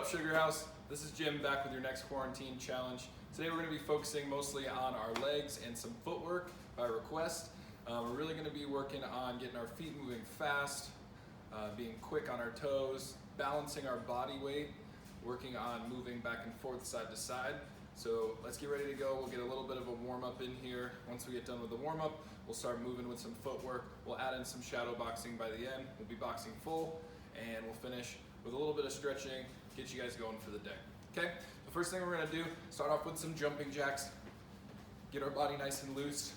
up, Sugar House? This is Jim back with your next quarantine challenge. Today we're going to be focusing mostly on our legs and some footwork by request. We're really going to be working on getting our feet moving fast, being quick on our toes, balancing our body weight, working on moving back and forth side to side. So let's get ready to go. We'll get a little bit of a warm up in here. Once we get done with the warm up, we'll start moving with some footwork. We'll add in some shadow boxing by the end. We'll be boxing full, and we'll finish with a little bit of stretching, get you guys going for the day. Okay, the first thing we're gonna do, start off with some jumping jacks, get our body nice and loose.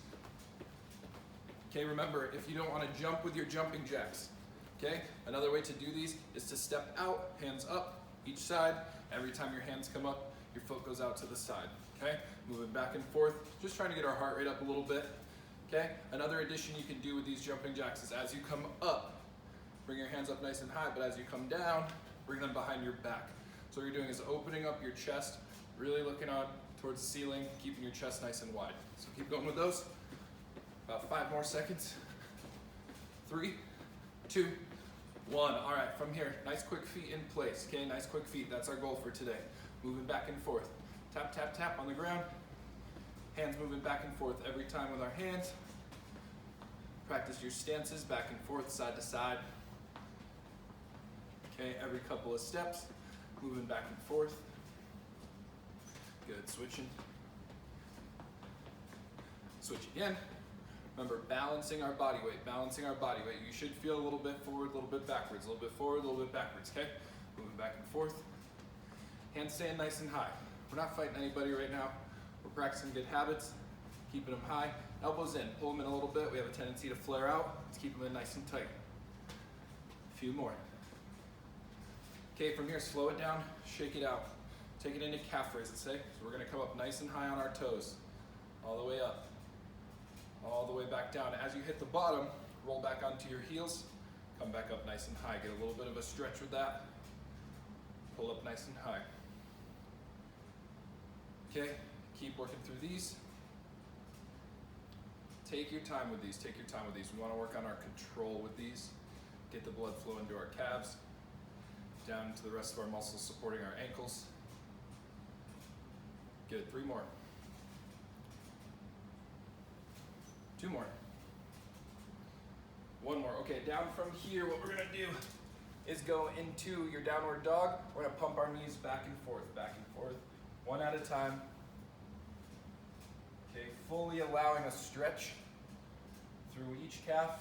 Okay, remember, if you don't wanna jump with your jumping jacks, okay, another way to do these is to step out, hands up, each side. Every time your hands come up, your foot goes out to the side, okay? Moving back and forth, just trying to get our heart rate up a little bit, okay? Another addition you can do with these jumping jacks is as you come up, bring your hands up nice and high, but as you come down, bring them behind your back. So what you're doing is opening up your chest, really looking out towards the ceiling, keeping your chest nice and wide. So keep going with those. About 5 more seconds. 3, 2, 1. All right, from here, nice quick feet in place, okay? Nice quick feet, that's our goal for today. Moving back and forth. Tap, tap, tap on the ground. Hands moving back and forth every time with our hands. Practice your stances back and forth, side to side. Okay, every couple of steps, moving back and forth. Good, switching. Switch again. Remember, balancing our body weight, balancing our body weight. You should feel a little bit forward, a little bit backwards, a little bit forward, a little bit backwards, okay? Moving back and forth. Hands staying nice and high. We're not fighting anybody right now. We're practicing good habits, keeping them high. Elbows in, pull them in a little bit. We have a tendency to flare out. Let's keep them in nice and tight. A few more. Okay, from here, slow it down, shake it out. Take it into calf raise, let's say. So we're gonna come up nice and high on our toes, all the way up, all the way back down. As you hit the bottom, roll back onto your heels, come back up nice and high. Get a little bit of a stretch with that. Pull up nice and high. Okay, keep working through these. Take your time with these, take your time with these. We wanna work on our control with these. Get the blood flow into our calves, down to the rest of our muscles supporting our ankles. Good, 3 more. 2 more. 1 more. Okay, down from here, what we're gonna do is go into your downward dog. We're gonna pump our knees back and forth, one at a time. Okay, fully allowing a stretch through each calf.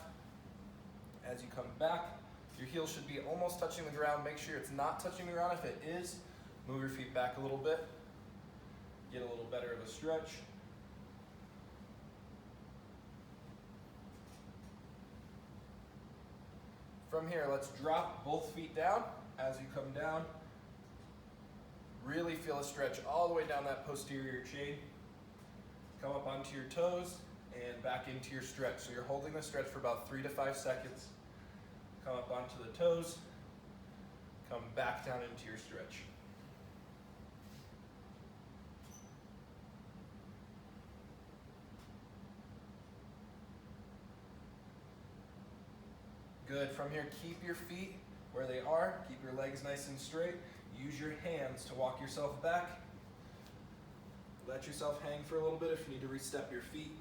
As you come back, your heel should be almost touching the ground. Make sure it's not touching the ground. If it is, move your feet back a little bit. Get a little better of a stretch. From here, let's drop both feet down. As you come down, really feel a stretch all the way down that posterior chain. Come up onto your toes and back into your stretch. So you're holding the stretch for about 3 to 5 seconds. Come up onto the toes, come back down into your stretch. Good, from here, keep your feet where they are, keep your legs nice and straight. Use your hands to walk yourself back. Let yourself hang for a little bit if you need to re-step your feet.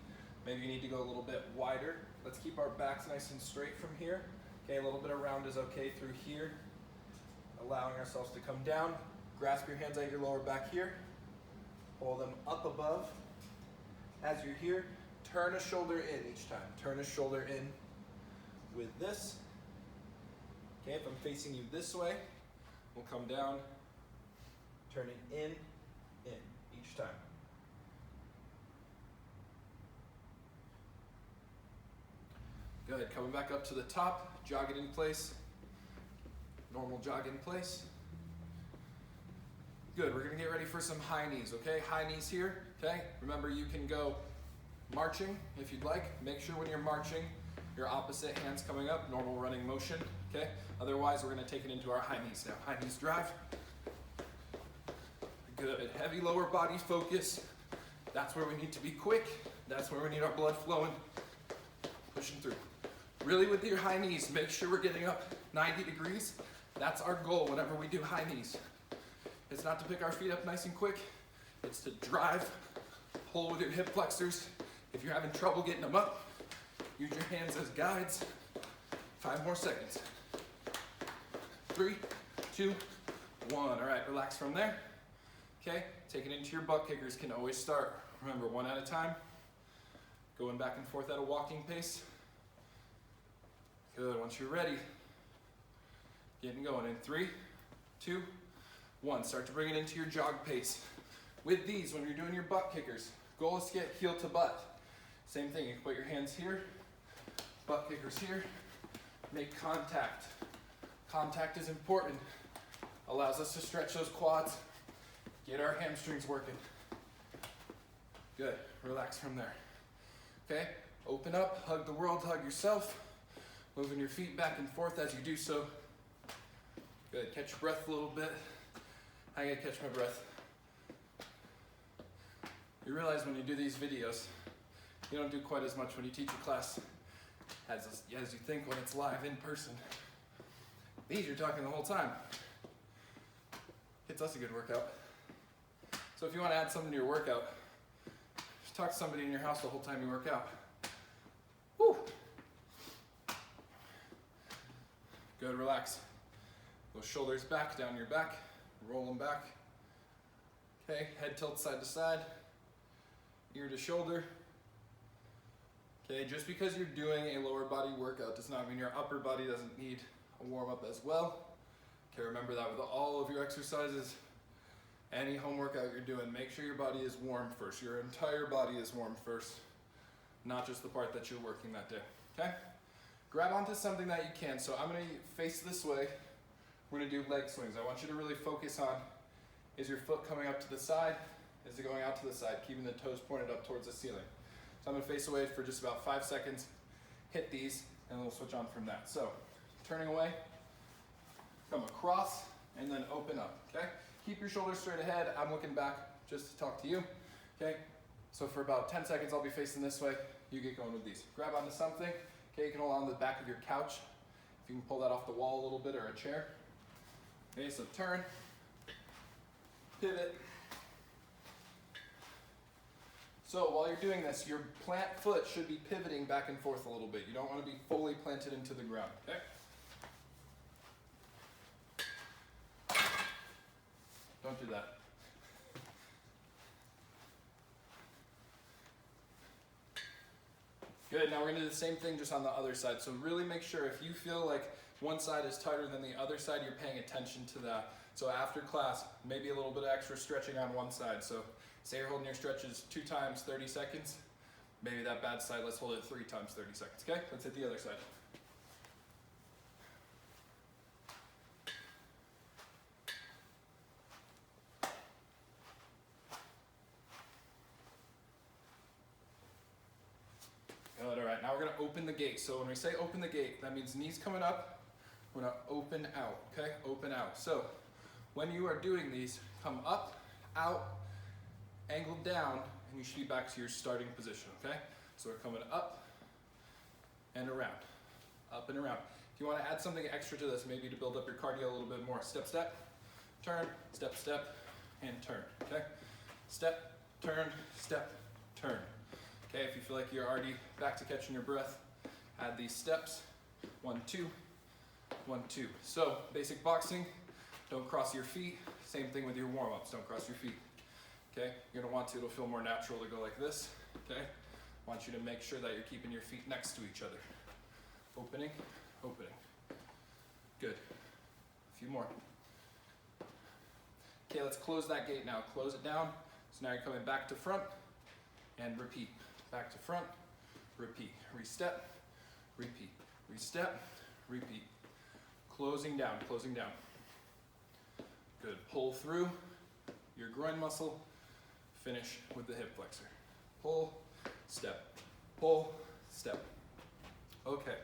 Maybe you need to go a little bit wider. Let's keep our backs nice and straight from here. Okay, a little bit of round is okay through here. Allowing ourselves to come down. Grasp your hands at your lower back here. Pull them up above. As you're here, turn a shoulder in each time. Turn a shoulder in with this. Okay, if I'm facing you this way, we'll come down, turning in each time. Good, coming back up to the top, jog it in place. Normal jog in place. Good, we're gonna get ready for some high knees, okay? High knees here, okay? Remember, you can go marching if you'd like. Make sure when you're marching, your opposite hand's coming up, normal running motion, okay? Otherwise, we're gonna take it into our high knees now. High knees drive. Good, heavy lower body focus. That's where we need to be quick. That's where we need our blood flowing. Pushing through. Really with your high knees, make sure we're getting up 90 degrees. That's our goal whenever we do high knees. It's not to pick our feet up nice and quick. It's to drive, pull with your hip flexors. If you're having trouble getting them up, use your hands as guides. 5 more seconds. 3, 2, 1. All right, relax from there. Okay, take it into your butt kickers. Can always start. Remember, 1 at a time. Going back and forth at a walking pace. Good, once you're ready, getting going in 3, 2, 1. Start to bring it into your jog pace. With these, when you're doing your butt kickers, goal is to get heel to butt. Same thing, you can put your hands here, butt kickers here, make contact. Contact is important. Allows us to stretch those quads, get our hamstrings working. Good, relax from there. Okay, open up, hug the world, hug yourself. Moving your feet back and forth as you do so. Good, catch your breath a little bit. I gotta catch my breath. You realize when you do these videos, you don't do quite as much when you teach a class as you think when it's live in person. These you're talking the whole time. Gets us a good workout. So if you want to add something to your workout, just talk to somebody in your house the whole time you work out. Woo! Good, relax. Those shoulders back, down your back, roll them back. Okay, head tilt side to side, ear to shoulder. Okay, just because you're doing a lower body workout does not mean your upper body doesn't need a warm up as well. Okay, remember that with all of your exercises, any home workout you're doing, make sure your body is warm first. Your entire body is warm first, not just the part that you're working that day, okay? Grab onto something that you can. So I'm gonna face this way. We're gonna do leg swings. I want you to really focus on, is your foot coming up to the side? Is it going out to the side? Keeping the toes pointed up towards the ceiling. So I'm gonna face away for just about 5 seconds, hit these, and we'll switch on from that. So, turning away, come across, and then open up, okay? Keep your shoulders straight ahead. I'm looking back just to talk to you, okay? So for about 10 seconds, I'll be facing this way. You get going with these. Grab onto something. Okay, you can hold on to the back of your couch. If you can pull that off the wall a little bit, or a chair. Okay, so turn, pivot. So while you're doing this, your plant foot should be pivoting back and forth a little bit. You don't want to be fully planted into the ground, okay? Don't do that. Good, now we're gonna do the same thing just on the other side. So really make sure if you feel like one side is tighter than the other side, you're paying attention to that. So after class, maybe a little bit of extra stretching on one side. So say you're holding your stretches 2 times 30 seconds. Maybe that bad side, let's hold it 3 times 30 seconds, okay? Let's hit the other side. Good, all right, now we're gonna open the gate. So when we say open the gate, that means knees coming up, we're gonna open out, okay? Open out. So when you are doing these, come up, out, angle down, and you should be back to your starting position, okay? So we're coming up and around, up and around. If you want to add something extra to this, maybe to build up your cardio a little bit more, step, step, turn, step, step, and turn, okay? Step, turn, step, turn. Okay, if you feel like you're already back to catching your breath, add these steps, 1, 2, 1, 2. So basic boxing, don't cross your feet. Same thing with your warm-ups, don't cross your feet. Okay, you're gonna want to, it'll feel more natural to go like this, okay? I want you to make sure that you're keeping your feet next to each other. Opening, opening. Good, a few more. Okay, let's close that gate now. Close it down. So now you're coming back to front and repeat. Back to front, repeat. Re-step, repeat. Re-step, repeat. Closing down, closing down. Good, pull through your groin muscle. Finish with the hip flexor. Pull, step, pull, step. Okay,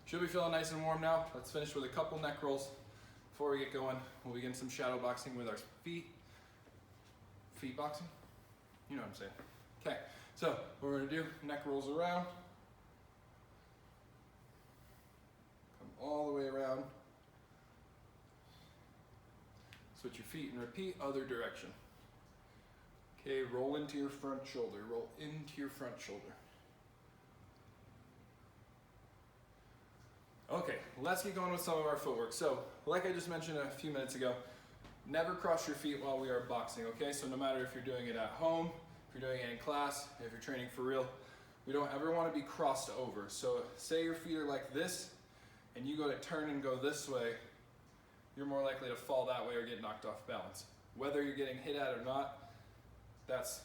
should be feeling nice and warm now. Let's finish with a couple neck rolls. Before we get going, we'll begin some shadow boxing with our feet. Feet boxing? You know what I'm saying. Okay, so what we're gonna do, neck rolls around. Come all the way around. Switch your feet and repeat, other direction. Okay, roll into your front shoulder, roll into your front shoulder. Okay, let's get going with some of our footwork. So, like I just mentioned a few minutes ago, never cross your feet while we are boxing, okay? So no matter if you're doing it at home, if you're doing it in class, if you're training for real, we don't ever want to be crossed over. So say your feet are like this, and you go to turn and go this way, you're more likely to fall that way or get knocked off balance. Whether you're getting hit at or not, that's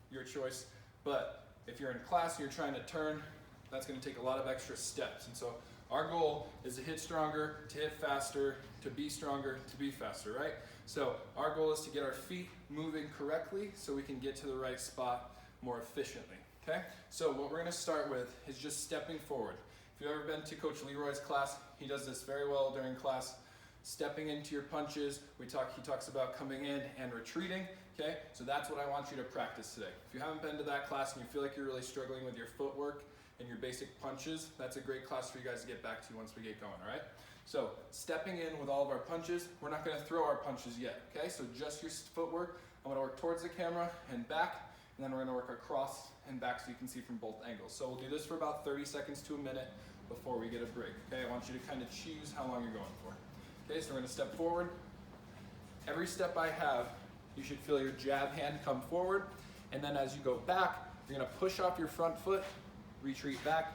your choice. But if you're in class and you're trying to turn, that's going to take a lot of extra steps. And so our goal is to hit stronger, to hit faster, to be stronger, to be faster, right? So our goal is to get our feet moving correctly so we can get to the right spot more efficiently, okay? So what we're gonna start with is just stepping forward. If you've ever been to Coach Leroy's class, he does this very well during class. Stepping into your punches, he talks about coming in and retreating, okay? So that's what I want you to practice today. If you haven't been to that class and you feel like you're really struggling with your footwork and your basic punches, that's a great class for you guys to get back to once we get going, all right? So stepping in with all of our punches, we're not gonna throw our punches yet, okay? So just your footwork. I'm gonna work towards the camera and back, and then we're gonna work across and back so you can see from both angles. So we'll do this for about 30 seconds to a minute before we get a break, okay? I want you to kind of choose how long you're going for. Okay, so we're gonna step forward. Every step I have, you should feel your jab hand come forward, and then as you go back, you're gonna push off your front foot, retreat back,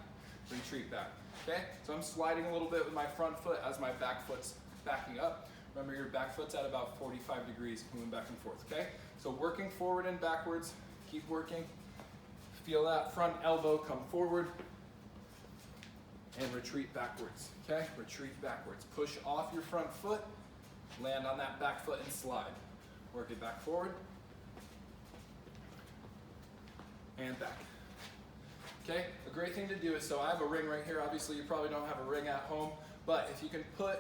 retreat back. Okay, so I'm sliding a little bit with my front foot as my back foot's backing up. Remember, your back foot's at about 45 degrees, moving back and forth, okay? So working forward and backwards, keep working. Feel that front elbow come forward and retreat backwards, okay? Retreat backwards. Push off your front foot, land on that back foot and slide. Work it back forward and back. Okay, a great thing to do is, so I have a ring right here. Obviously, you probably don't have a ring at home, but if you can put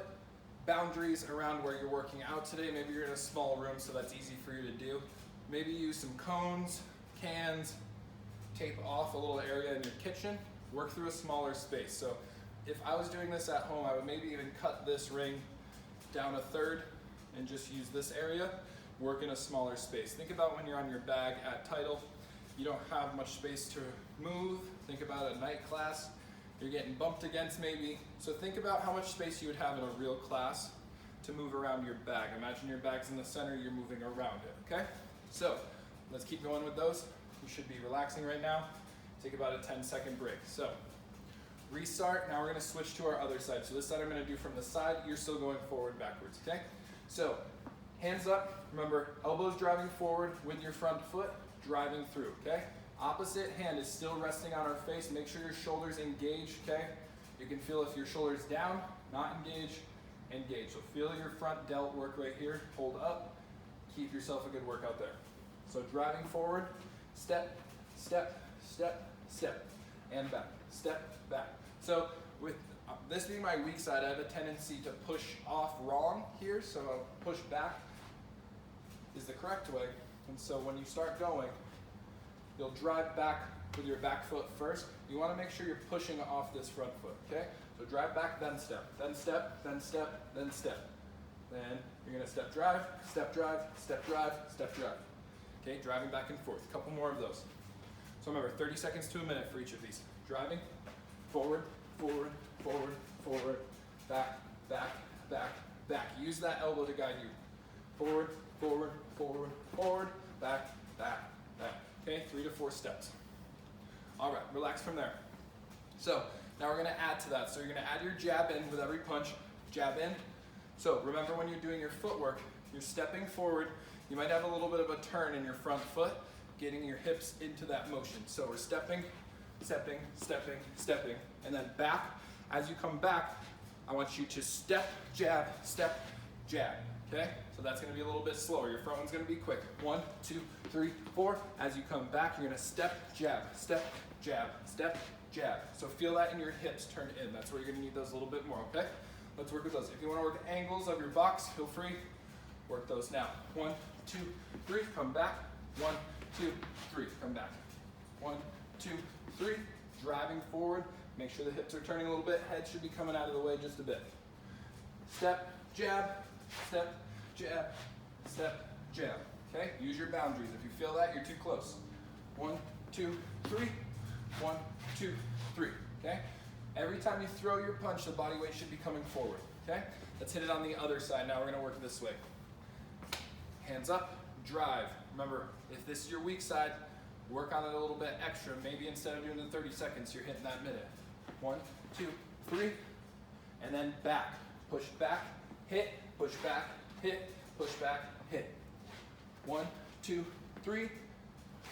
boundaries around where you're working out today, maybe you're in a small room, so that's easy for you to do. Maybe use some cones, cans, tape off a little area in your kitchen, work through a smaller space. So if I was doing this at home, I would maybe even cut this ring down a third and just use this area, work in a smaller space. Think about when you're on your bag at Title, you don't have much space to move. Think about a night class, you're getting bumped against maybe. So think about how much space you would have in a real class to move around your bag. Imagine your bag's in the center, you're moving around it, okay? So let's keep going with those. You should be relaxing right now. Take about a 10-second break. So restart, now we're gonna switch to our other side. So this side I'm gonna do from the side, you're still going forward, backwards, okay? So hands up, remember elbows driving forward with your front foot, driving through, okay? Opposite hand is still resting on our face. Make sure your shoulders engage, okay? You can feel if your shoulders down, not engage, engage. So feel your front delt work right here. Hold up. Keep yourself a good workout there. So driving forward, step, step, step, step, and back. Step, back. So with this being my weak side, I have a tendency to push off wrong here. So push back is the correct way. And so when you start going, you'll drive back with your back foot first. You want to make sure you're pushing off this front foot, okay? So drive back, then step, then step, then step, then step. Then you're going to step, drive, step, drive, step, drive, step, drive. Okay, driving back and forth. A couple more of those. So remember, 30 seconds to a minute for each of these. Driving, forward, forward, forward, forward, back, back, back, back. Use that elbow to guide you. Forward, forward, forward, forward, back, back, back. Okay, 3 to 4 steps. All right, relax from there. So now we're gonna add to that. So you're gonna add your jab in with every punch, jab in. So remember when you're doing your footwork, you're stepping forward. You might have a little bit of a turn in your front foot, getting your hips into that motion. So we're stepping, stepping, stepping, stepping, and then back. As you come back, I want you to step, jab, okay? So that's gonna be a little bit slower. Your front one's gonna be quick. 1, 2, 3, 4. As you come back, you're gonna step, jab, step, jab, step, jab. So feel that in your hips turn in. That's where you're gonna need those a little bit more, okay? Let's work with those. If you wanna work angles of your box, feel free. Work those now. 1, 2, 3, come back. 1, 2, 3, come back. 1, 2, 3, driving forward. Make sure the hips are turning a little bit. Head should be coming out of the way just a bit. Step, jab, step, jab. Okay, use your boundaries. If you feel that, you're too close. 1, 2, 3. 1, 2, 3. Okay? Every time you throw your punch, the body weight should be coming forward. Okay? Let's hit it on the other side. Now we're going to work this way. Hands up, drive. Remember, if this is your weak side, work on it a little bit extra. Maybe instead of doing the 30 seconds, you're hitting that minute. 1, 2, 3. And then back. Push back, hit, push back, hit, push back, hit. 1, 2, 3.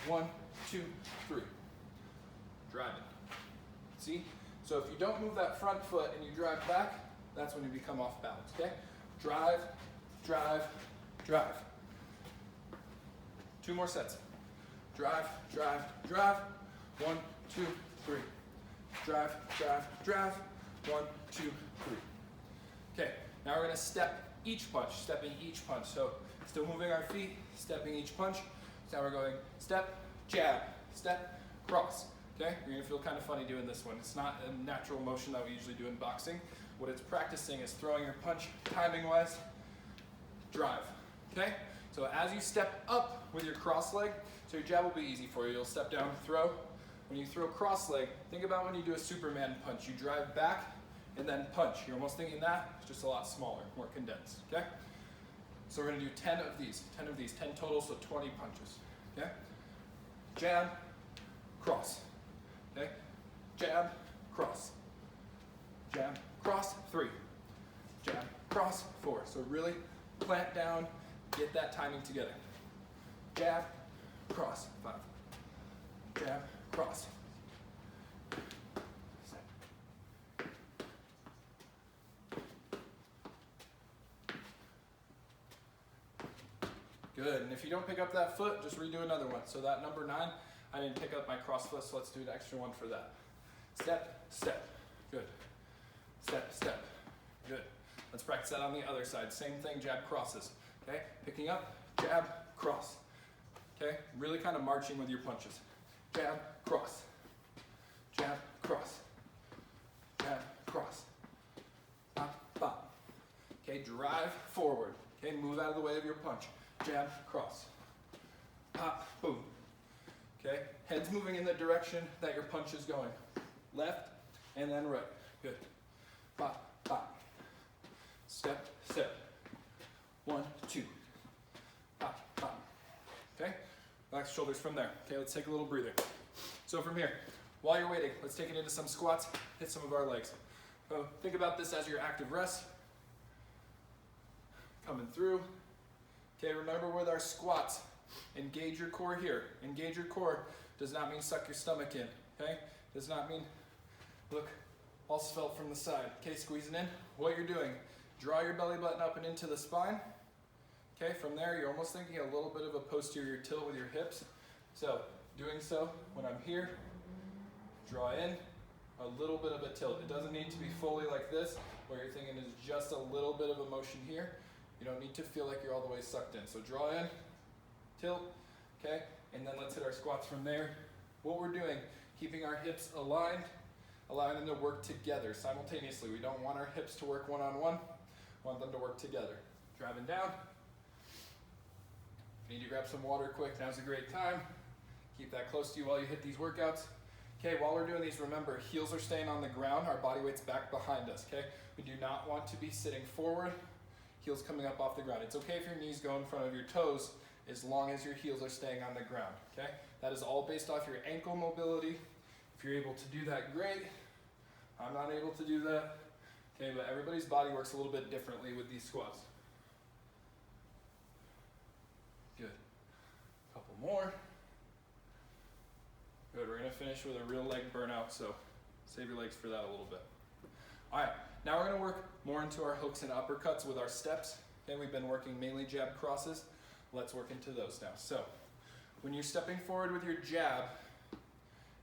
1, 2, 3. Drive it. See? So if you don't move that front foot and you drive back, that's when you become off balance, okay? Drive, drive, drive. 2 more sets. Drive, drive, drive. 1, 2, 3. Drive, drive, drive. 1, 2, 3. Okay, now we're gonna step each punch, stepping each punch. So still moving our feet, stepping each punch. So now we're going step, jab, step, cross. Okay, you're gonna feel kind of funny doing this one. It's not a natural motion that we usually do in boxing. What it's practicing is throwing your punch, timing-wise, drive. Okay, so as you step up with your cross leg, so your jab will be easy for you. You'll step down, throw. When you throw cross leg, think about when you do a Superman punch. You drive back and then punch. You're almost thinking that, it's just a lot smaller, more condensed. Okay, so we're gonna do 10 of these, 10 total, so 20 punches. Okay, jab, cross. Okay, jab, cross, jab, cross, 3, jab, cross, 4. So really plant down, get that timing together. Jab, cross, 5, jab, cross. Good, and if you don't pick up that foot, just redo another one. So that number 9, I didn't pick up my cross foot, so let's do an extra one for that. Step, step, good. Step, step, good. Let's practice that on the other side. Same thing, jab, crosses. Okay, picking up, jab, cross. Okay, really kind of marching with your punches. Jab, cross. Jab, cross. Jab, cross. Bop, bop. Okay, drive forward. Okay, move out of the way of your punch. Jab, cross. Pop, boom. Okay, head's moving in the direction that your punch is going. Left and then right. Good. Pop, pop. Step, step. 1, 2. Pop, pop. Okay, relax shoulders from there. Okay, let's take a little breather. So from here, while you're waiting, let's take it into some squats, hit some of our legs. So think about this as your active rest. Coming through. Okay, remember with our squats, engage your core here. Engage your core does not mean suck your stomach in, okay? Does not mean, look, all svelte from the side. Okay, squeezing in. What you're doing, draw your belly button up and into the spine. Okay, from there, you're almost thinking a little bit of a posterior tilt with your hips. So, doing so, when I'm here, draw in, a little bit of a tilt. It doesn't need to be fully like this, where you're thinking is just a little bit of a motion here. You don't need to feel like you're all the way sucked in. So draw in, tilt, okay? And then let's hit our squats from there. What we're doing, keeping our hips aligned, allowing them to work together simultaneously. We don't want our hips to work one-on-one. We want them to work together. Driving down. If you need to grab some water quick, now's a great time. Keep that close to you while you hit these workouts. Okay, while we're doing these, remember, heels are staying on the ground, our body weight's back behind us, okay? We do not want to be sitting forward, heels coming up off the ground. It's okay if your knees go in front of your toes, as long as your heels are staying on the ground, okay? That is all based off your ankle mobility. If you're able to do that, great. I'm not able to do that, okay? But everybody's body works a little bit differently with these squats. Good. Couple more. Good, we're gonna finish with a real leg burnout, so save your legs for that a little bit. All right, now we're gonna work more into our hooks and uppercuts with our steps. Okay, we've been working mainly jab crosses. Let's work into those now. So, when you're stepping forward with your jab,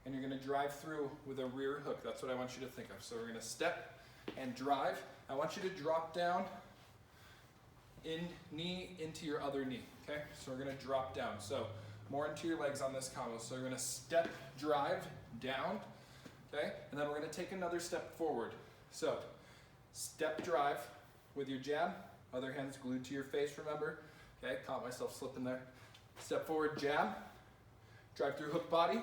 and you're gonna drive through with a rear hook, that's what I want you to think of. So we're gonna step and drive. I want you to drop down knee into your other knee, okay? So we're gonna drop down. So more into your legs on this combo. So we're gonna step, drive, down, okay? And then we're gonna take another step forward. So step, drive with your jab, other hand's glued to your face, remember? Okay, caught myself slipping there. Step forward, jab, drive through hook body,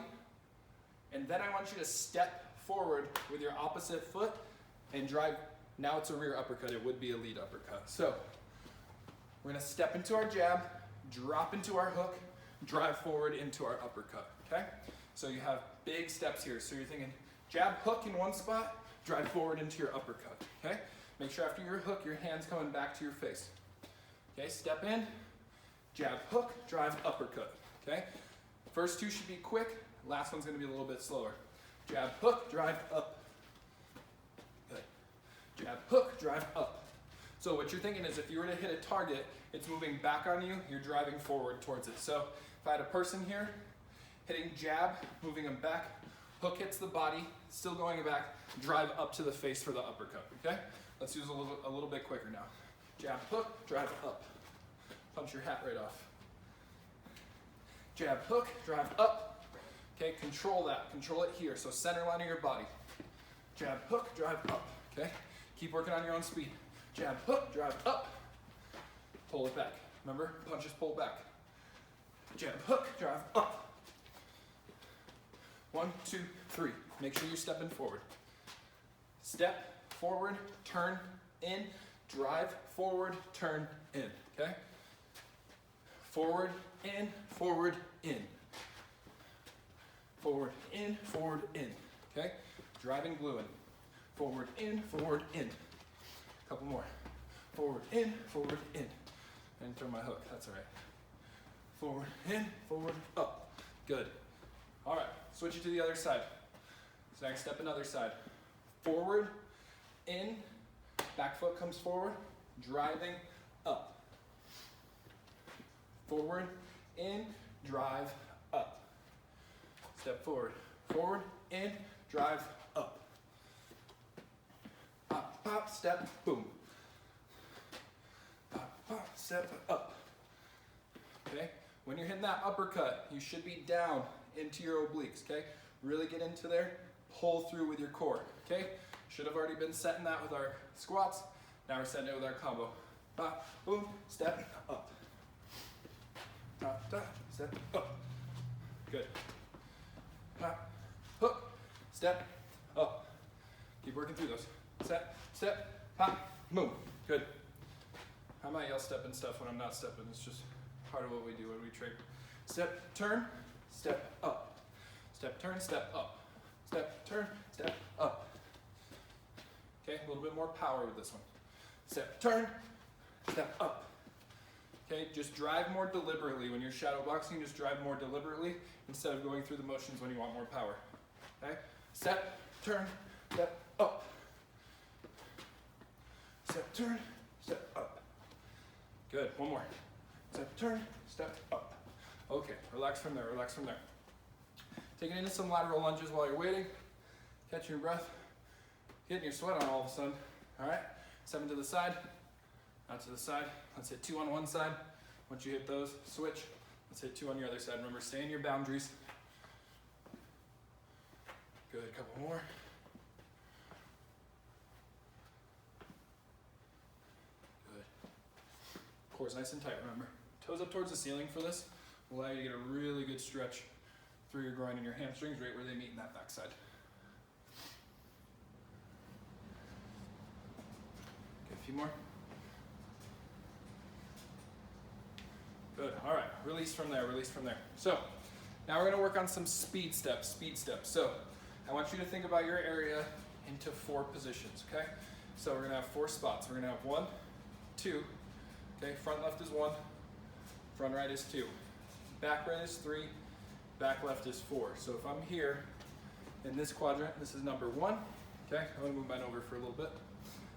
and then I want you to step forward with your opposite foot and drive. Now it's a rear uppercut, it would be a lead uppercut. So we're gonna step into our jab, drop into our hook, drive forward into our uppercut, okay? So you have big steps here. So you're thinking jab, hook in one spot, drive forward into your uppercut, okay? Make sure after your hook, your hand's coming back to your face. Okay, step in, jab, hook, drive, uppercut, okay? First two should be quick, last one's gonna be a little bit slower. Jab, hook, drive, up. Good. Jab, hook, drive, up. So what you're thinking is if you were to hit a target, it's moving back on you, you're driving forward towards it. So if I had a person here, hitting jab, moving them back, hook hits the body, still going back, drive up to the face for the uppercut, okay? Let's use a little bit quicker now. Jab, hook, drive up. Punch your hat right off. Jab, hook, drive up. Okay, control that, control it here. So center line of your body. Jab, hook, drive up, okay? Keep working on your own speed. Jab, hook, drive up. Pull it back. Remember, punches pull back. Jab, hook, drive up. 1, 2, 3. Make sure you're stepping forward. Step forward, turn in, drive forward, turn in, okay? Forward, in, forward, in. Forward, in, okay? Driving, gluing. Forward, in, in. Couple more. Forward, in, and throw my hook, that's all right. Forward, in, forward, up. Good. All right, switch it to the other side. So next step, another side. Forward, in, back foot comes forward, driving, up. Forward, in, drive, up. Step forward, forward, in, drive, up. Pop, pop, step, boom. Pop, pop, step, up. Okay, when you're hitting that uppercut, you should be down into your obliques, okay? Really get into there, pull through with your core, okay? Should have already been setting that with our squats. Now we're setting it with our combo. Pop, boom, step, up. Pop, pop, step, up. Good. Pop, hook, step, up. Keep working through those. Step, pop, boom. Good. I might yell step and stuff when I'm not stepping. It's just part of what we do when we train. Step, turn, step, up. Step, turn, step, up. Step, turn, step, up. Okay, a little bit more power with this one. Step, turn, step, up. Okay, just drive more deliberately. When you're shadow boxing, just drive more deliberately instead of going through the motions when you want more power. Okay, step, turn, step, up. Step, turn, step, up. Good, one more. Step, turn, step, up. Okay, relax from there, relax from there. Taking into some lateral lunges while you're waiting. Catching your breath. Getting your sweat on all of a sudden. All right, 7 to the side, out to the side. Let's hit 2 on one side. Once you hit those, switch. Let's hit 2 on your other side. Remember, stay in your boundaries. Good, a couple more. Good. Core's nice and tight, remember. Toes up towards the ceiling for this will allow you to get a really good stretch through your groin and your hamstrings right where they meet in that backside. Okay, a few more. Good, all right, release from there, release from there. So, now we're gonna work on some speed steps, So, I want you to think about your area into 4 positions, okay? So we're gonna have 4 spots. We're gonna have 1, 2, okay? Front left is 1, front right is 2. Back right is 3, back left is 4. So if I'm here in this quadrant, this is number 1, okay? I'm gonna move mine over for a little bit,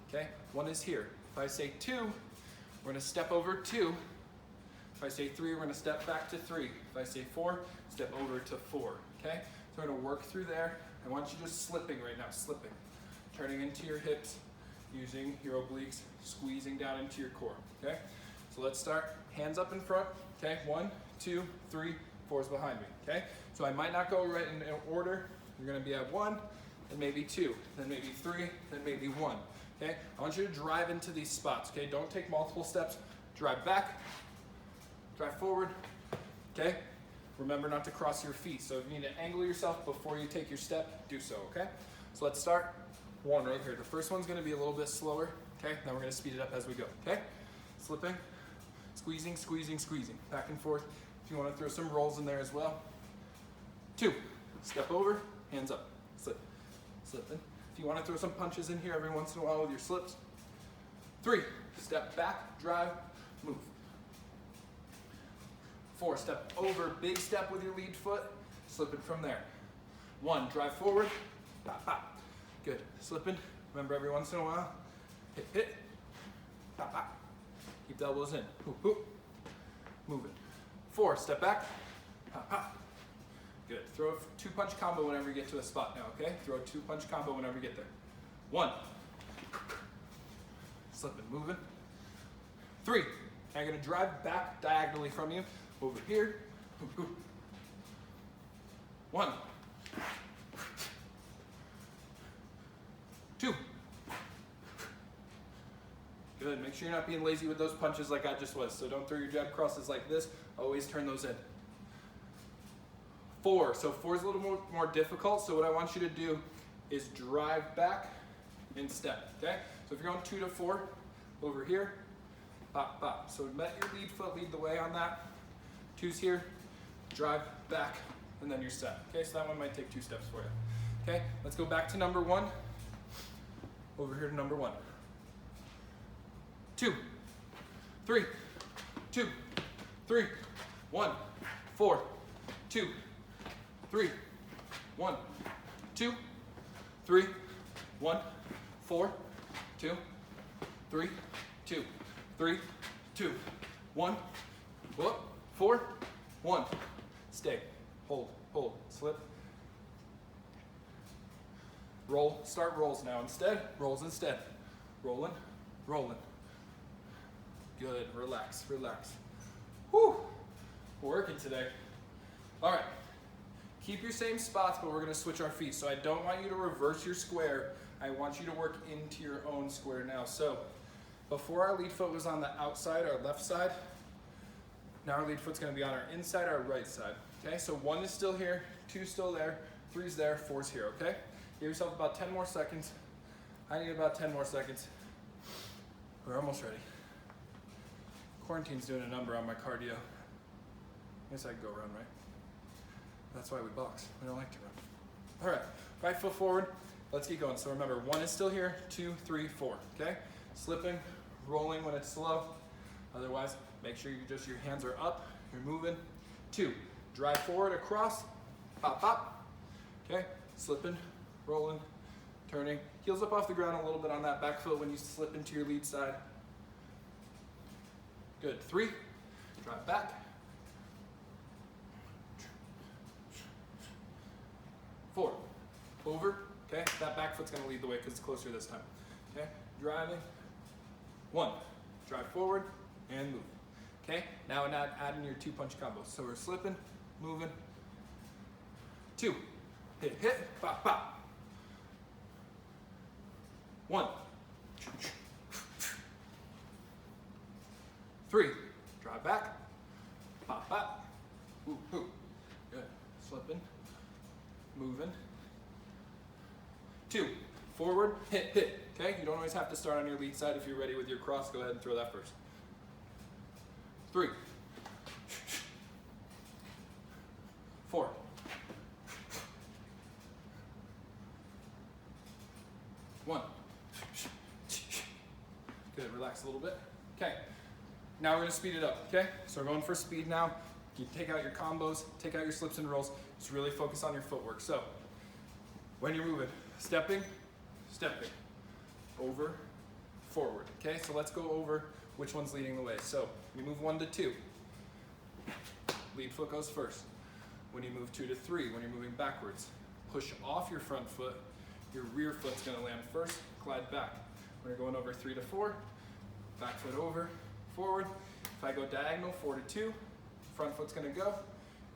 okay? 1 is here. If I say 2, we're gonna step over 2. If I say 3, we're gonna step back to 3. If I say 4, step over to 4, okay? So we're gonna work through there. I want you just slipping right now, slipping. Turning into your hips, using your obliques, squeezing down into your core, okay? So let's start, hands up in front, okay? 1, 2, 3, 4 is behind me, okay? So I might not go right in order. You're gonna be at 1, then maybe 2, then maybe 3, then maybe 1, okay? I want you to drive into these spots, okay? Don't take multiple steps. Drive back, drive forward, okay? Remember not to cross your feet. So if you need to angle yourself before you take your step, do so, okay? So let's start one right here. The first one's gonna be a little bit slower, okay? Then we're gonna speed it up as we go, okay? Slipping, squeezing, squeezing, squeezing, back and forth. If you wanna throw some rolls in there as well. 2, step over, hands up, slip, slipping. If you wanna throw some punches in here every once in a while with your slips. 3, step back, drive, move. 4, step over, big step with your lead foot, slipping from there. 1, drive forward, pop, pop. Good, slipping, remember every once in a while, hit, hit, pop, pop. Keep the elbows in, hoop, hoop, moving. 4, step back, pop, pop. Good, throw a 2-punch combo whenever you get to a spot now, okay? Throw a 2-punch combo whenever you get there. 1, slipping, moving. 3, now you're gonna drive back diagonally from you, over here, 1, 2. Good, make sure you're not being lazy with those punches like I just was. So don't throw your jab crosses like this, always turn those in. 4, so 4 is a little more difficult, so what I want you to do is drive back and step, okay? So if you're going 2 to 4, over here, pop, pop. So let your lead foot lead the way on that. 2's here, drive back, and then your step. Okay, so that one might take 2 steps for you. Okay, let's go back to number 1. Over here to number 1. 2, 3, 2, 3, 1, 4, 2, 3, 1, 2, 3, 1, 4, 2, 3, 2, 3, 2, 1, whoop. 4, 1, stay, hold, hold, slip, roll, start rolls now instead, rolls instead, rolling, rolling, good, relax, relax, whew, we're working today. All right, keep your same spots, but we're gonna switch our feet, so I don't want you to reverse your square, I want you to work into your own square now. So, before our lead foot was on the outside, our left side, now our lead foot's gonna be on our inside, our right side. Okay, so 1 is still here, 2's still there, 3's there, 4's here, okay? Give yourself about 10 more seconds. I need about 10 more seconds. We're almost ready. Quarantine's doing a number on my cardio. I guess I could go run, right? That's why we box, we don't like to run. All right, right foot forward, let's keep going. So remember, 1 is still here, 2, 3, 4, okay? Slipping, rolling when it's slow. Otherwise, make sure your hands are up, you're moving. 2, drive forward across, pop, pop. Okay, slipping, rolling, turning. Heels up off the ground a little bit on that back foot when you slip into your lead side. Good, 3, drive back. 4, over, okay? That back foot's gonna lead the way because it's closer this time. Okay, driving. 1, drive forward and move. Okay, now we're not adding your 2-punch combos. So we're slipping, moving. 2, hit, hit, pop, pop. 1, 3, drive back, pop, pop. Ooh, ooh. Good, slipping, moving. 2, forward, hit, hit. Okay, you don't always have to start on your lead side. If you're ready with your cross, go ahead and throw that first. 3, 4, 1. Good, relax a little bit. Okay, now we're gonna speed it up, okay? So we're going for speed now. You take out your combos, take out your slips and rolls. Just really focus on your footwork. So, when you're moving, stepping, stepping, over, forward, okay? So let's go over which one's leading the way. So, you move 1 to 2. Lead foot goes first. When you move 2 to 3, when you're moving backwards, push off your front foot. Your rear foot's gonna land first, glide back. When you're going over 3 to 4, back foot over, forward. If I go diagonal, 4 to 2, front foot's gonna go,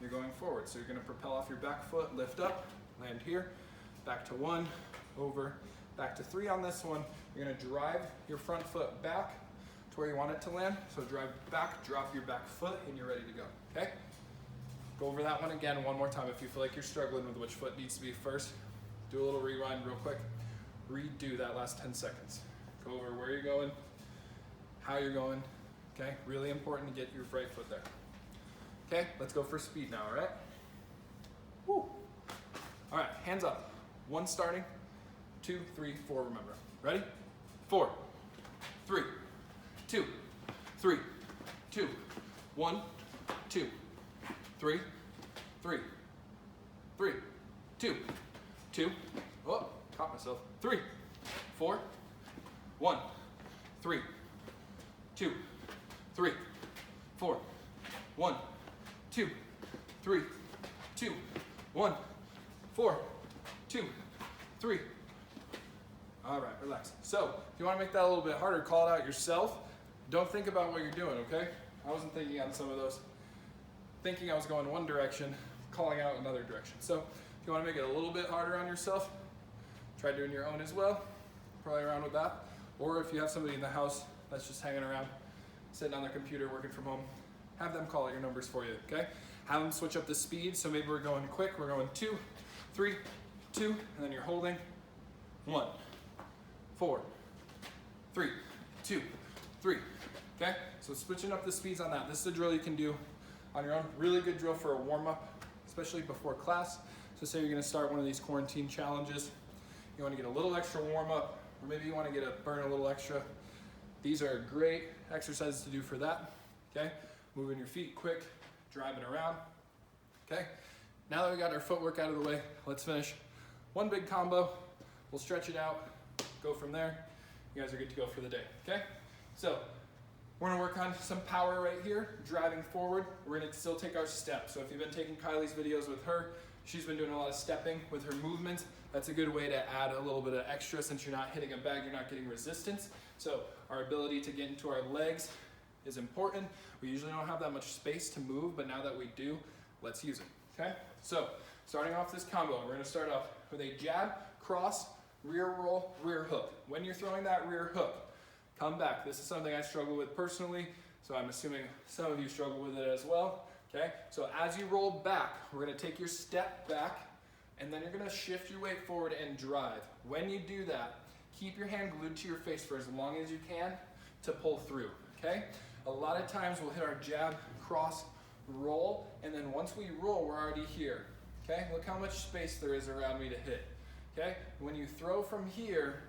you're going forward. So you're gonna propel off your back foot, lift up, land here, back to 1, over, back to 3 on this one. You're gonna drive your front foot back to where you want it to land. So drive back, drop your back foot, and you're ready to go, okay? Go over that one again one more time. If you feel like you're struggling with which foot needs to be first, do a little rewind real quick. Redo that last 10 seconds. Go over where you're going, how you're going, okay? Really important to get your right foot there. Okay, let's go for speed now, all right? Woo. All right, hands up. 1 starting, 2, 3, 4, remember. Ready? 4, 3, 2, 3, 2, 1, 2, 3, 3, 3, 2, 2, oh, caught myself. 3, 4, 1, 3, 2, 3, 4, 1, 2, 3, 2, 1, 4, 2, 3. All right, relax. So if you want to make that a little bit harder, call it out yourself. Don't think about what you're doing, okay? I wasn't thinking on some of those. Thinking I was going one direction, calling out another direction. So if you want to make it a little bit harder on yourself, try doing your own as well. Play around with that. Or if you have somebody in the house that's just hanging around, sitting on their computer, working from home, have them call out your numbers for you, okay? Have them switch up the speed. So maybe we're going quick. We're going 2, 3, 2, and then you're holding 1, 4, 3, 2, 3, okay? So switching up the speeds on that. This is a drill you can do on your own. Really good drill for a warm-up, especially before class. So say you're gonna start one of these quarantine challenges. You wanna get a little extra warm-up, or maybe you wanna burn a little extra. These are great exercises to do for that, okay? Moving your feet quick, driving around, okay? Now that we got our footwork out of the way, let's finish one big combo. We'll stretch it out, go from there. You guys are good to go for the day, okay? So we're gonna work on some power right here, driving forward. We're gonna still take our step. So if you've been taking Kylie's videos with her, she's been doing a lot of stepping with her movements. That's a good way to add a little bit of extra since you're not hitting a bag, you're not getting resistance. So our ability to get into our legs is important. We usually don't have that much space to move, but now that we do, let's use it, okay? So starting off this combo, we're gonna start off with a jab, cross, rear roll, rear hook. When you're throwing that rear hook, come back. This is something I struggle with personally, so I'm assuming some of you struggle with it as well, okay? So as you roll back, we're gonna take your step back, and then you're gonna shift your weight forward and drive. When you do that, keep your hand glued to your face for as long as you can to pull through, okay? A lot of times we'll hit our jab, cross, roll, and then once we roll, we're already here, okay? Look how much space there is around me to hit, okay? When you throw from here,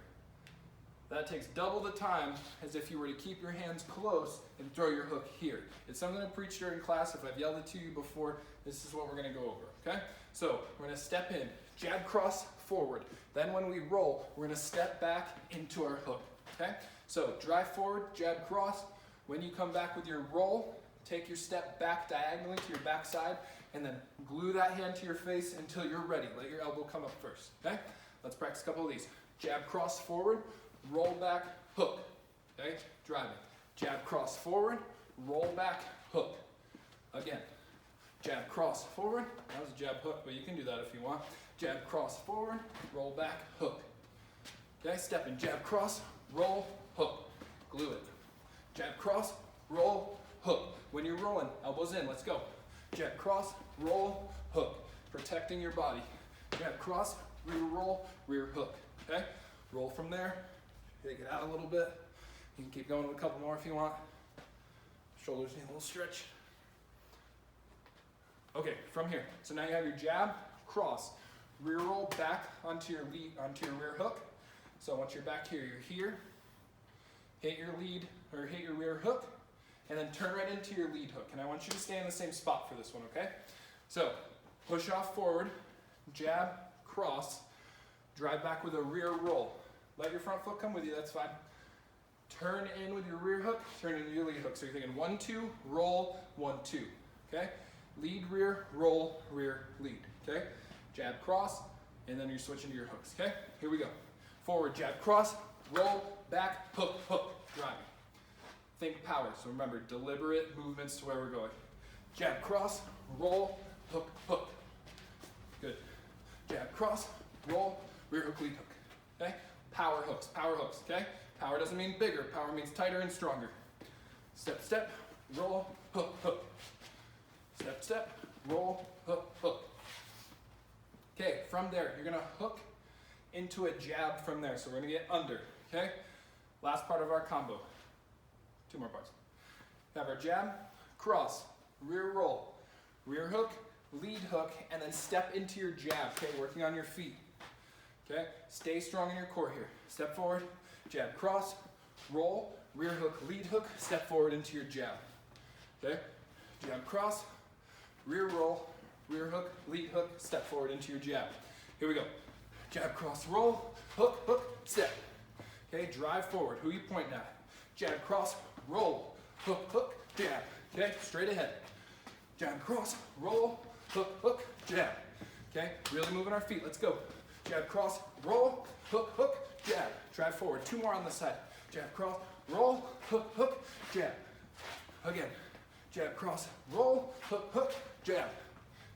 that takes double the time as if you were to keep your hands close and throw your hook here. It's something I preach during class. If I've yelled it to you before, this is what we're gonna go over, okay? So we're gonna step in, jab, cross, forward. Then when we roll, we're gonna step back into our hook, okay? So drive forward, jab, cross. When you come back with your roll, take your step back diagonally to your backside, and then glue that hand to your face until you're ready. Let your elbow come up first, okay? Let's practice a couple of these. Jab, cross, forward, roll back, hook, okay? Driving. Jab, cross, forward, roll back, hook. Again. Jab, cross, forward. That was a jab hook, but you can do that if you want. Jab, cross, forward, roll back, hook. Okay, step in, jab, cross, roll, hook. Glue it. Jab, cross, roll, hook. When you're rolling, elbows in, let's go. Jab, cross, roll, hook. Protecting your body. Jab, cross, rear roll, rear hook, okay? Roll from there, take it out a little bit. You can keep going with a couple more if you want. Shoulders need a little stretch. Okay, from here, so now you have your jab, cross, rear roll back onto your lead, onto your rear hook. So once you're back here, you're here, hit your lead, or hit your rear hook, and then turn right into your lead hook. And I want you to stay in the same spot for this one, okay? So push off forward, jab, cross, drive back with a rear roll. Let your front foot come with you, that's fine. Turn in with your rear hook, turn into your lead hook. So you're thinking 1, 2, roll, 1, 2, okay? Lead, rear, roll, rear, lead, okay? Jab, cross, and then you're switching to your hooks, okay? Here we go. Forward, jab, cross, roll, back, hook, hook, driving. Think power, so remember, deliberate movements to where we're going. Jab, cross, roll, hook, hook. Good. Jab, cross, roll, rear hook, lead hook, okay? Power hooks, okay? Power doesn't mean bigger, power means tighter and stronger. Step, step, roll, hook, hook. Step, step, roll, hook, hook. Okay, from there, you're gonna hook into a jab from there. So we're gonna get under, okay? Last part of our combo. 2 more parts. We have our jab, cross, rear roll, rear hook, lead hook, and then step into your jab, okay? Working on your feet, okay? Stay strong in your core here. Step forward, jab, cross, roll, rear hook, lead hook, step forward into your jab, okay? Jab, cross, rear roll, rear hook, lead hook, step forward into your jab. Here we go. Jab, cross, roll, hook, hook, step. Okay, drive forward. Who are you pointing at? Jab, cross, roll, hook, hook, jab. Okay, straight ahead. Jab, cross, roll, hook, hook, jab. Okay, really moving our feet. Let's go. Jab, cross, roll, hook, hook, jab. Drive forward. 2 more on the side. Jab, cross, roll, hook, hook, jab. Again. Jab, cross, roll, hook, hook, jab.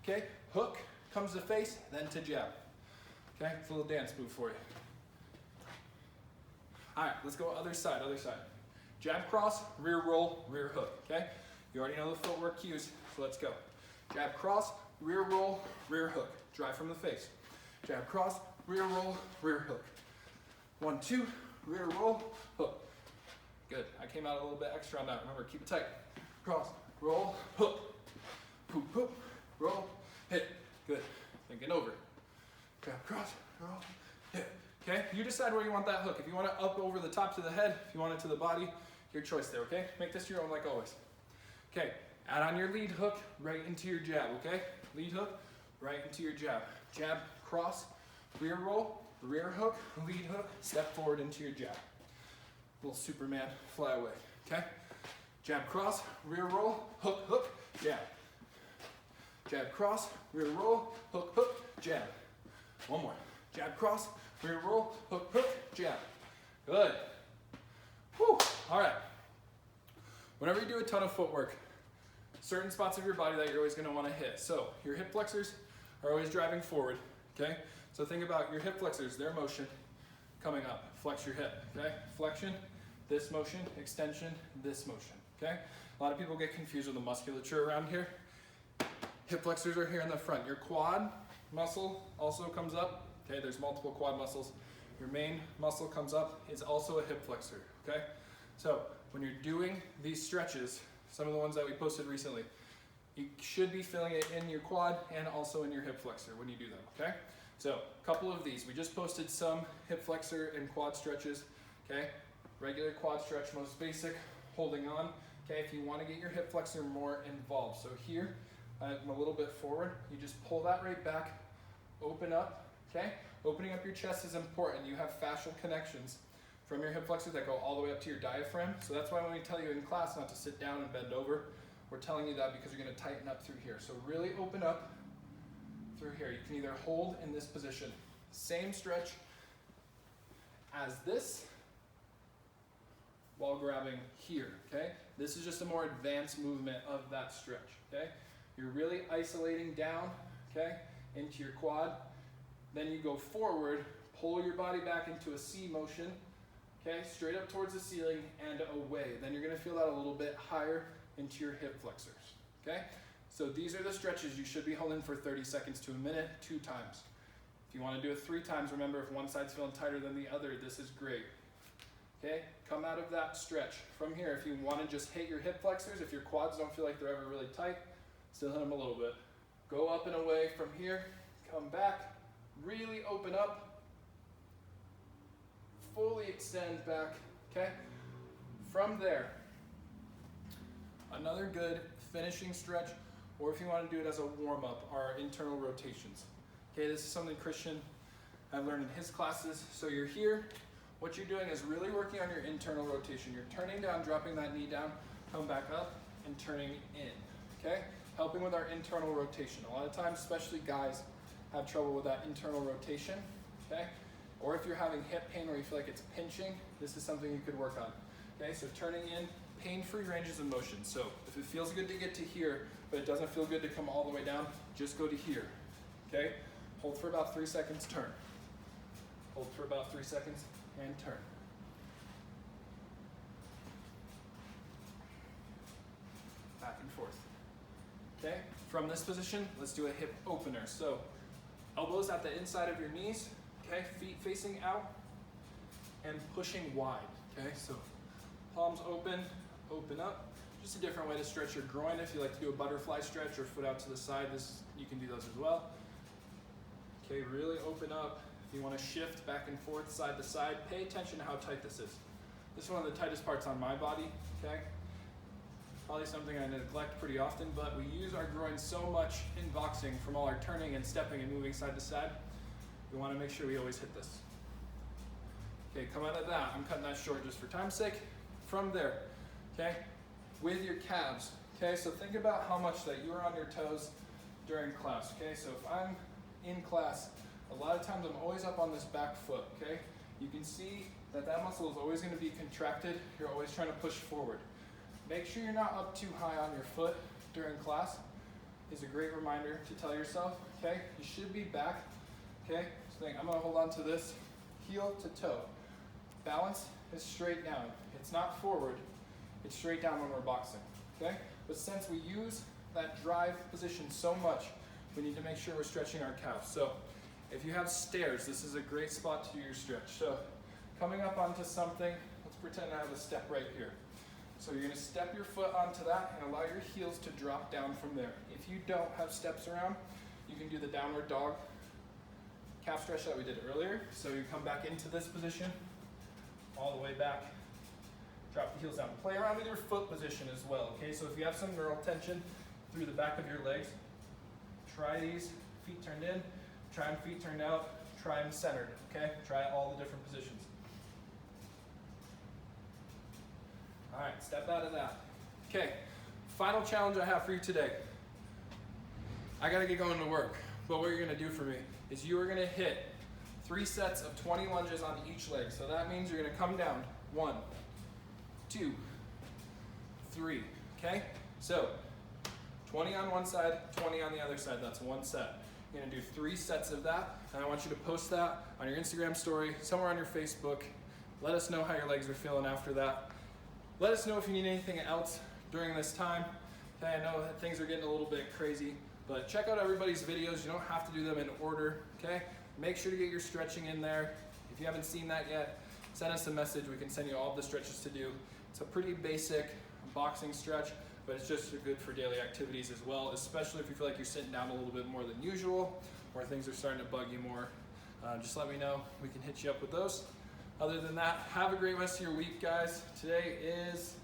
Okay, hook comes to face, then to jab. Okay, it's a little dance move for you. All right, let's go other side, other side. Jab, cross, rear roll, rear hook, okay? You already know the footwork cues, so let's go. Jab, cross, rear roll, rear hook. Drive from the face. Jab, cross, rear roll, rear hook. 1, 2, rear roll, hook. Good, I came out a little bit extra on that. Remember, keep it tight. Cross, roll, hook. Poop, poop, roll, hit. Good, thinking over. Jab, cross, roll, hit. Okay, you decide where you want that hook. If you want it up over the top to the head, if you want it to the body, your choice there, okay? Make this your own like always. Okay, add on your lead hook right into your jab, okay? Lead hook right into your jab. Jab, cross, rear roll, rear hook, lead hook, step forward into your jab. Little Superman fly away, okay? Jab, cross, rear roll, hook, hook, jab. Jab, cross, rear roll, hook, hook, jab. 1 more. Jab, cross, rear roll, hook, hook, jab. Good. Whew. All right. Whenever you do a ton of footwork, certain spots of your body that you're always going to want to hit. So your hip flexors are always driving forward, okay? So think about your hip flexors, their motion coming up. Flex your hip, okay? Flexion, this motion, extension, this motion, okay? A lot of people get confused with the musculature around here. Hip flexors are here in the front. Your quad muscle also comes up. Okay, there's multiple quad muscles. Your main muscle comes up. It's also a hip flexor, okay? So when you're doing these stretches, some of the ones that we posted recently, you should be feeling it in your quad and also in your hip flexor when you do them, okay? So a couple of these. We just posted some hip flexor and quad stretches, okay? Regular quad stretch, most basic, holding on. Okay, if you want to get your hip flexor more involved. So here, I'm a little bit forward. You just pull that right back, open up. Okay, opening up your chest is important. You have fascial connections from your hip flexors that go all the way up to your diaphragm. So that's why when we tell you in class not to sit down and bend over, we're telling you that because you're going to tighten up through here. So really open up through here. You can either hold in this position, same stretch as this, while grabbing here, okay? This is just a more advanced movement of that stretch, okay? You're really isolating down, okay, into your quad. Then you go forward, pull your body back into a C motion, okay, straight up towards the ceiling and away. Then you're gonna feel that a little bit higher into your hip flexors, okay? So these are the stretches you should be holding for 30 seconds to a minute, 2 times. If you wanna do it 3 times, remember if one side's feeling tighter than the other, this is great, okay? Come out of that stretch. From here, if you wanna just hit your hip flexors, if your quads don't feel like they're ever really tight, still hit them a little bit. Go up and away from here, come back, really open up, fully extend back, okay? From there, another good finishing stretch, or if you want to do it as a warm-up, are internal rotations. Okay, this is something Christian I've learned in his classes. So you're here, what you're doing is really working on your internal rotation. You're turning down, dropping that knee down, come back up, and turning in, okay? Helping with our internal rotation. A lot of times, especially guys, have trouble with that internal rotation, okay? Or if you're having hip pain where you feel like it's pinching, this is something you could work on, okay? So turning in, pain-free ranges of motion. So if it feels good to get to here, but it doesn't feel good to come all the way down, just go to here, okay? Hold for about 3 seconds, turn. Hold for about 3 seconds, and turn. Okay, from this position, let's do a hip opener. So elbows at the inside of your knees, okay, feet facing out and pushing wide, okay? So palms open, open up. Just a different way to stretch your groin. If you like to do a butterfly stretch or foot out to the side, you can do those as well. Okay, really open up. If you want to shift back and forth, side to side, pay attention to how tight this is. This is one of the tightest parts on my body, okay? Probably something I neglect pretty often, but we use our groin so much in boxing from all our turning and stepping and moving side to side. We want to make sure we always hit this. Okay, come out of that. I'm cutting that short just for time's sake. From there, okay, with your calves, okay, so think about how much that you're on your toes during class, okay? So if I'm in class, a lot of times I'm always up on this back foot, okay? You can see that that muscle is always going to be contracted. You're always trying to push forward. Make sure you're not up too high on your foot during class. Is a great reminder to tell yourself, okay? You should be back, okay? So think, I'm going to hold on to this heel to toe. Balance is straight down. It's not forward, it's straight down when we're boxing, okay? But since we use that drive position so much, we need to make sure we're stretching our calves. So if you have stairs, this is a great spot to do your stretch. So coming up onto something, let's pretend I have a step right here. So you're gonna step your foot onto that and allow your heels to drop down from there. If you don't have steps around, you can do the downward dog calf stretch that we did earlier. So you come back into this position, all the way back, drop the heels down. Play around with your foot position as well, okay? So if you have some neural tension through the back of your legs, try these, feet turned in, try them feet turned out, try them centered, okay? Try all the different positions. All right, step out of that. Okay, final challenge I have for you today. I gotta get going to work, but what you're gonna do for me is you are gonna hit 3 sets of 20 lunges on each leg. So that means you're gonna come down, 1, 2, 3, okay? So 20 on one side, 20 on the other side, that's 1 set. You're gonna do 3 sets of that, and I want you to post that on your Instagram story, somewhere on your Facebook. Let us know how your legs are feeling after that. Let us know if you need anything else during this time. Okay, I know that things are getting a little bit crazy, but check out everybody's videos. You don't have to do them in order, okay? Make sure to get your stretching in there. If you haven't seen that yet, send us a message. We can send you all the stretches to do. It's a pretty basic boxing stretch, but it's just good for daily activities as well, especially if you feel like you're sitting down a little bit more than usual or things are starting to bug you more. Just let me know. We can hit you up with those. Other than that, have a great rest of your week, guys. Today is,